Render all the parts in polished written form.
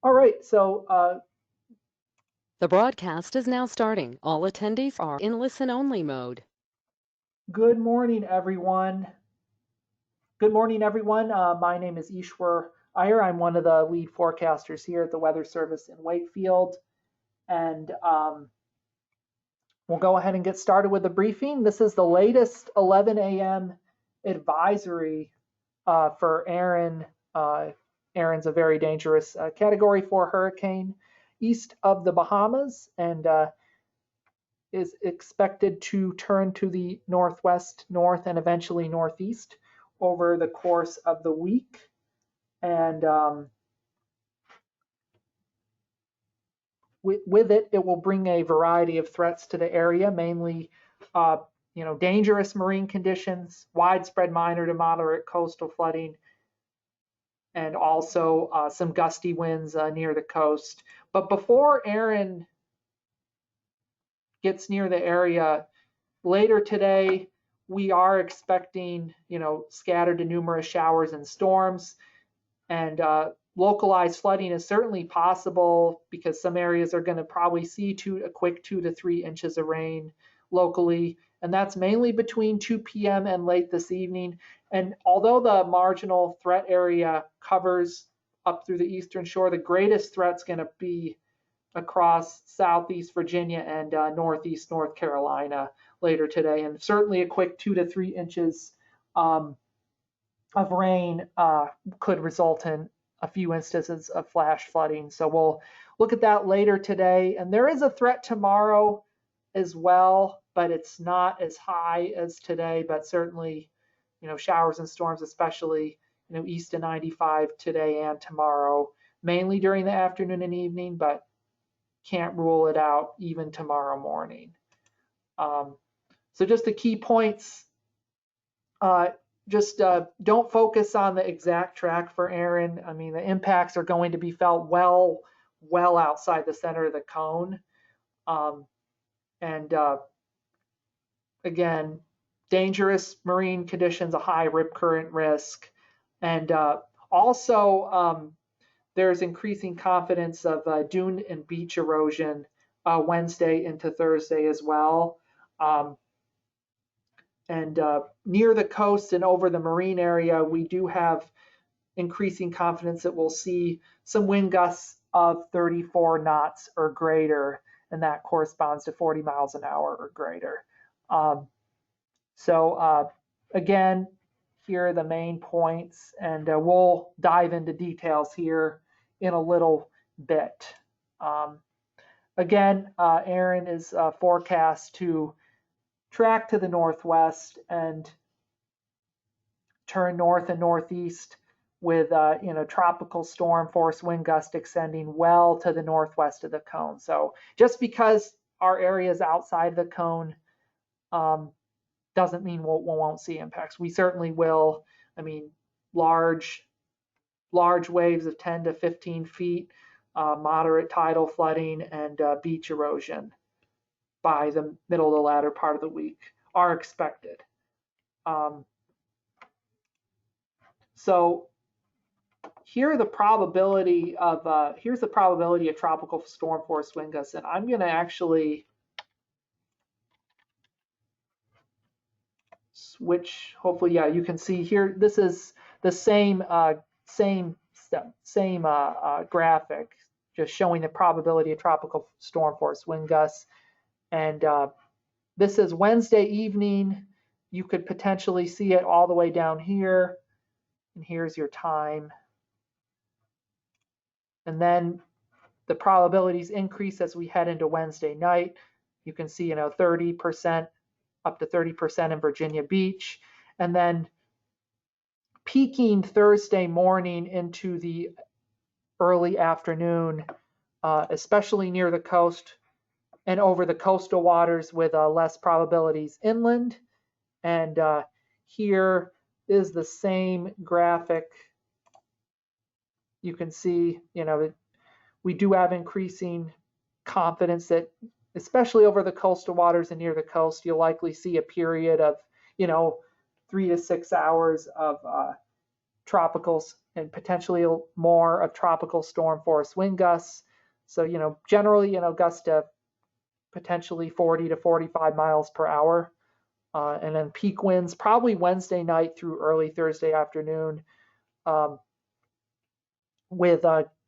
All right, The broadcast is now starting. All attendees are in listen-only mode. good morning, everyone. Good morning, everyone. My name is Ishwar Iyer. I'm one of the lead forecasters here at the Weather Service in Wakefield, and we'll go ahead and get started with the briefing. This is the latest 11 a.m. advisory for Aaron. Aaron's a very dangerous Category 4 hurricane east of the Bahamas, and is expected to turn to the northwest, north, and eventually northeast over the course of the week. And with it, it will bring a variety of threats to the area, mainly, uh, dangerous marine conditions, widespread minor to moderate coastal flooding, and also some gusty winds near the coast. But before Aaron gets near the area, later today, we are expecting, scattered to numerous showers and storms, and localized flooding is certainly possible because some areas are going to probably see a quick 2 to 3 inches of rain locally, and that's mainly between 2 p.m. and late this evening. And although the marginal threat area covers up through the eastern shore, the greatest threat's going to be across southeast Virginia and northeast North Carolina later today, and certainly a quick 2 to 3 inches um, of rain could result in a few instances of flash flooding. So we'll look at that later today. And there is a threat tomorrow as well, but it's not as high as today, but certainly, showers and storms, especially, east of 95 today and tomorrow, mainly during the afternoon and evening, but can't rule it out even tomorrow morning. So just the key points, uh, just don't focus on the exact track for Aaron. I mean, the impacts are going to be felt well outside the center of the cone. Um, and again, dangerous marine conditions, a high rip current risk. And also, there's increasing confidence of dune and beach erosion Wednesday into Thursday as well. And near the coast and over the marine area, we do have increasing confidence that we'll see some wind gusts of 34 knots or greater, and that corresponds to 40 miles an hour or greater. Um, so again, here are the main points, and we'll dive into details here in a little bit. Um, again, Aaron is forecast to track to the northwest and turn north and northeast with tropical storm force wind gust extending well to the northwest of the cone. So just because our area is outside the cone um, doesn't mean we won't see impacts. We certainly will. I mean, large waves of 10 to 15 feet, moderate tidal flooding, and beach erosion by the middle of the latter part of the week are expected. Um, so here's the probability of tropical storm force wind gusts, and I'm going to actually switch. Hopefully, yeah, you can see here. This is the same graphic, just showing the probability of tropical storm force wind gusts. And this is Wednesday evening. You could potentially see it all the way down here. And here's your time. And then the probabilities increase as we head into Wednesday night. You can see, 30%, up to 30% in Virginia Beach. And then peaking Thursday morning into the early afternoon, especially near the coast and over the coastal waters with less probabilities inland. And here is the same graphic. You can see, we do have increasing confidence that, especially over the coastal waters and near the coast, you'll likely see a period of, 3 to 6 hours of and potentially more of tropical storm force wind gusts. So, generally, gusts to potentially 40 to 45 miles per hour. And then peak winds probably Wednesday night through early Thursday afternoon, with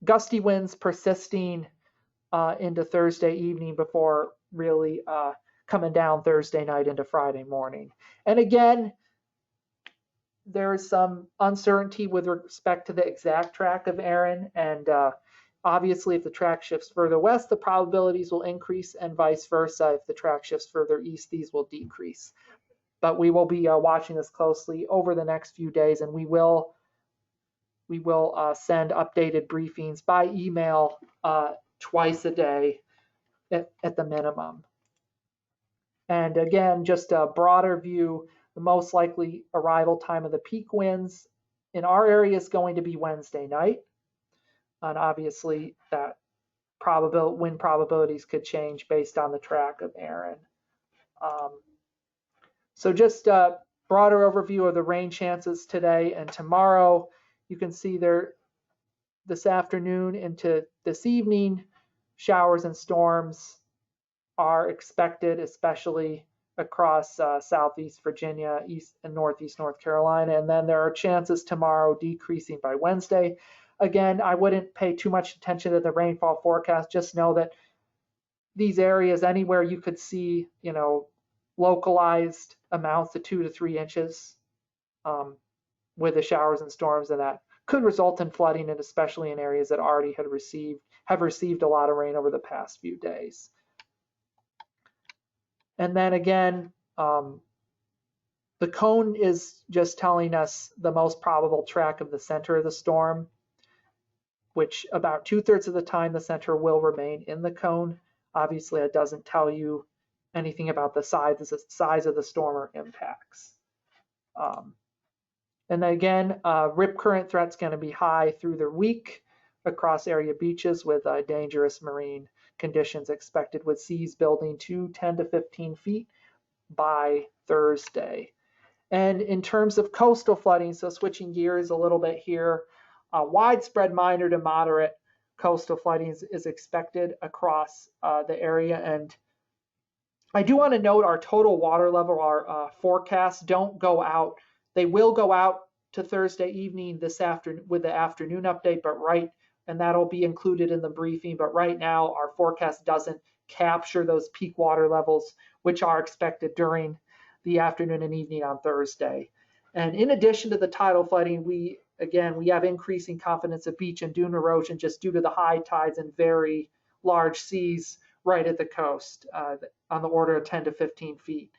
gusty winds persisting into Thursday evening before really coming down Thursday night into Friday morning. And again, there is some uncertainty with respect to the exact track of Erin, and obviously if the track shifts further west, the probabilities will increase, and vice versa. If the track shifts further east, these will decrease. But we will be watching this closely over the next few days, and we will send updated briefings by email twice a day at the minimum. And again, just a broader view, the most likely arrival time of the peak winds in our area is going to be Wednesday night. And obviously that wind probabilities could change based on the track of Erin. So just a broader overview of the rain chances today and tomorrow. You can see there this afternoon into this evening, showers and storms are expected, especially across southeast Virginia, east and northeast North Carolina. And then there are chances tomorrow decreasing by Wednesday. Again, I wouldn't pay too much attention to the rainfall forecast. Just know that these areas, anywhere you could see, localized amounts of 2 to 3 inches with the showers and storms, and that could result in flooding, and especially in areas that already have received a lot of rain over the past few days. And then again, the cone is just telling us the most probable track of the center of the storm, which about 2/3 of the time the center will remain in the cone. Obviously, it doesn't tell you anything about the size of the storm or impacts. And then again, rip current threat's going to be high through the week across area beaches with dangerous marine conditions expected, with seas building to 10 to 15 feet by Thursday. And in terms of coastal flooding, so switching gears a little bit here, widespread minor to moderate coastal flooding is expected across the area. And I do want to note our total water level, our forecasts don't go out. They will go out to Thursday evening this afternoon with the afternoon update, and that'll be included in the briefing. But right now, our forecast doesn't capture those peak water levels, which are expected during the afternoon and evening on Thursday. And in addition to the tidal flooding, we have increasing confidence of beach and dune erosion just due to the high tides and very large seas right at the coast, on the order of 10 to 15 feet,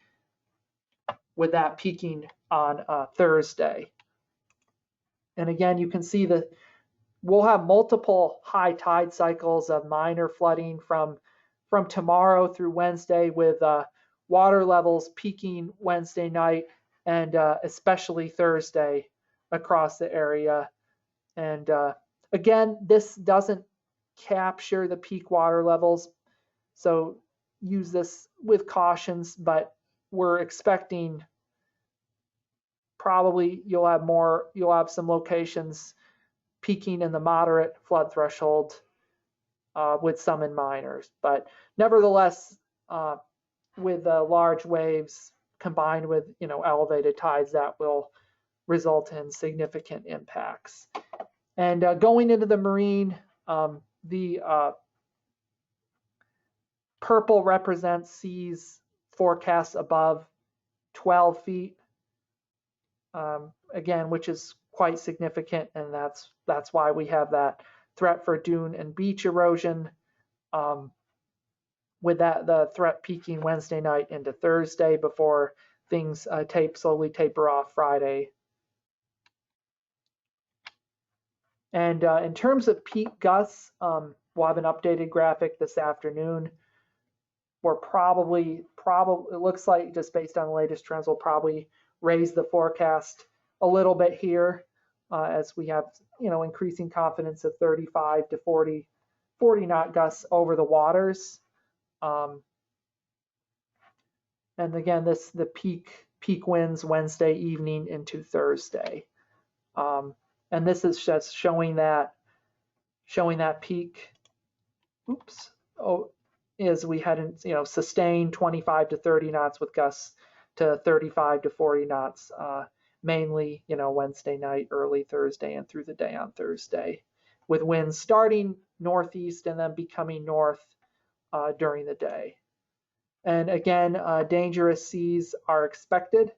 with that peaking on Thursday. And again, you can see that we'll have multiple high tide cycles of minor flooding from tomorrow through Wednesday, with water levels peaking Wednesday night and especially Thursday across the area. And again, this doesn't capture the peak water levels, so use this with cautions, but we're expecting probably you'll have some locations peaking in the moderate flood threshold with some in minors. But nevertheless, with large waves combined with elevated tides, that will result in significant impacts. And going into the marine, the purple represents seas forecast above 12 feet, again, which is quite significant, and that's why we have that threat for dune and beach erosion, with the threat peaking Wednesday night into Thursday before things slowly taper off Friday. And in terms of peak gusts, we'll have an updated graphic this afternoon. We're probably it looks like, just based on the latest trends, we'll probably raise the forecast a little bit here, as we have increasing confidence of 35 to 40 knot gusts over the waters. And again, the peak winds Wednesday evening into Thursday. And this is just showing that peak. Oops. Oh, is we hadn't, sustained 25 to 30 knots with gusts to 35 to 40 knots, mainly, Wednesday night, early Thursday, and through the day on Thursday, with winds starting northeast and then becoming north during the day. And again, dangerous seas are expected.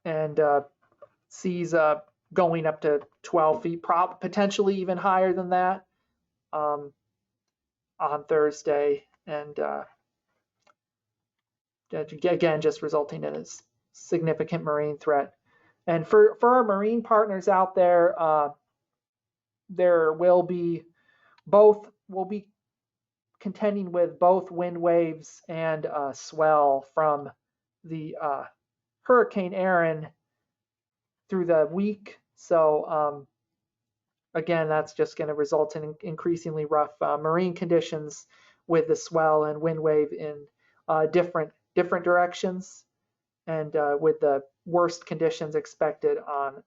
And seas going up to 12 feet, potentially even higher than that on Thursday. And again, just resulting in a significant marine threat. And for our marine partners out there, we'll be contending with both wind waves and swell from the Hurricane Erin through the week. So again, that's just going to result in increasingly rough marine conditions with the swell and wind wave in different directions, and with the worst conditions expected on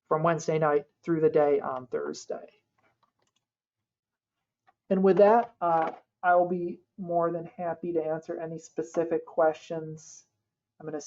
from Wednesday night through the day on Thursday. And with that, I will be more than happy to answer any specific questions. I'm going to